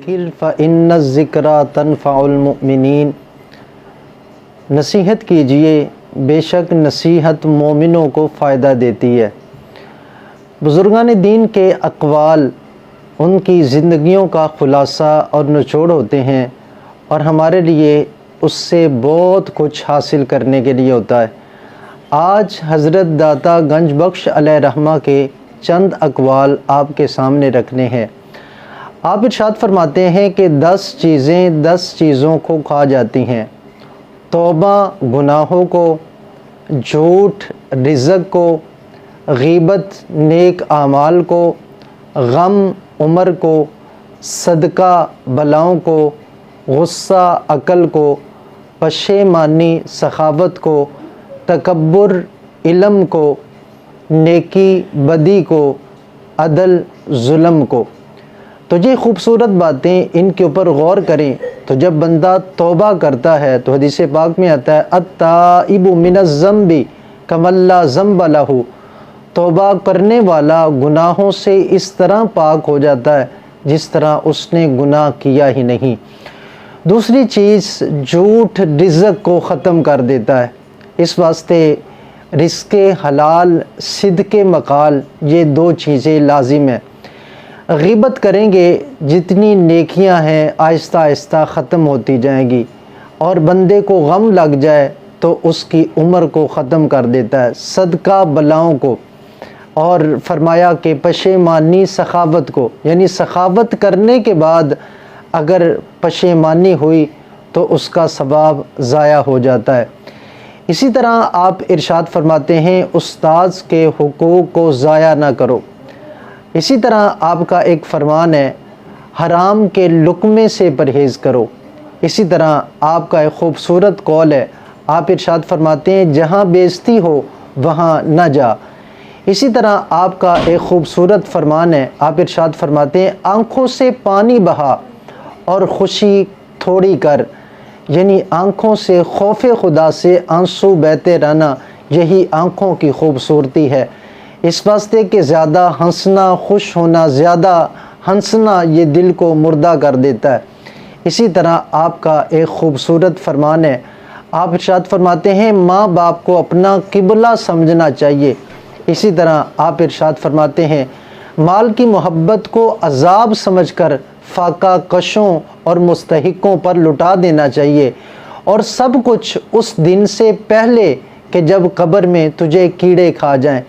فذکر فإن الذکریٰ تنفع المؤمنین، نصیحت کیجئے، بے شک نصیحت مومنوں کو فائدہ دیتی ہے۔ بزرگان دین کے اقوال ان کی زندگیوں کا خلاصہ اور نچوڑ ہوتے ہیں، اور ہمارے لیے اس سے بہت کچھ حاصل کرنے کے لیے ہوتا ہے۔ آج حضرت داتا گنج بخش علیہ رحمہ کے چند اقوال آپ کے سامنے رکھنے ہیں۔ آپ ارشاد فرماتے ہیں کہ 10 چیزیں 10 چیزوں کو کھا جاتی ہیں: توبہ گناہوں کو، جھوٹ رزق کو، غیبت نیک اعمال کو، غم عمر کو، صدقہ بلاؤں کو، غصہ عقل کو، پشیمانی سخاوت کو، تکبر علم کو، نیکی بدی کو، عدل ظلم کو۔ تو یہ خوبصورت باتیں، ان کے اوپر غور کریں تو جب بندہ توبہ کرتا ہے تو حدیث پاک میں آتا ہے التائب من الذنب کمن لا ذنب لہ، توبہ کرنے والا گناہوں سے اس طرح پاک ہو جاتا ہے جس طرح اس نے گناہ کیا ہی نہیں۔ دوسری چیز، جھوٹ رزق کو ختم کر دیتا ہے، اس واسطے رزق حلال صدق مقال، یہ 2 چیزیں لازم ہیں۔ غیبت کریں گے جتنی نیکیاں ہیں آہستہ آہستہ ختم ہوتی جائیں گی، اور بندے کو غم لگ جائے تو اس کی عمر کو ختم کر دیتا ہے، صدقہ بلاؤں کو، اور فرمایا کہ پشیمانی سخاوت کو، یعنی سخاوت کرنے کے بعد اگر پشیمانی ہوئی تو اس کا ثواب ضائع ہو جاتا ہے۔ اسی طرح آپ ارشاد فرماتے ہیں استاذ کے حقوق کو ضائع نہ کرو۔ اسی طرح آپ کا ایک فرمان ہے حرام کے لقمے سے پرہیز کرو۔ اسی طرح آپ کا ایک خوبصورت قول ہے، آپ ارشاد فرماتے ہیں جہاں بے عزتی ہو وہاں نہ جا۔ اسی طرح آپ کا ایک خوبصورت فرمان ہے، آپ ارشاد فرماتے ہیں آنکھوں سے پانی بہا اور خوشی تھوڑی کر، یعنی آنکھوں سے خوف خدا سے آنسو بہتے رہنا، یہی آنکھوں کی خوبصورتی ہے۔ اس واسطے کہ زیادہ ہنسنا، خوش ہونا، زیادہ ہنسنا یہ دل کو مردہ کر دیتا ہے۔ اسی طرح آپ کا ایک خوبصورت فرمان ہے، آپ ارشاد فرماتے ہیں ماں باپ کو اپنا قبلہ سمجھنا چاہیے۔ اسی طرح آپ ارشاد فرماتے ہیں مال کی محبت کو عذاب سمجھ کر فاقہ کشوں اور مستحقوں پر لٹا دینا چاہیے، اور سب کچھ اس دن سے پہلے کہ جب قبر میں تجھے کیڑے کھا جائیں۔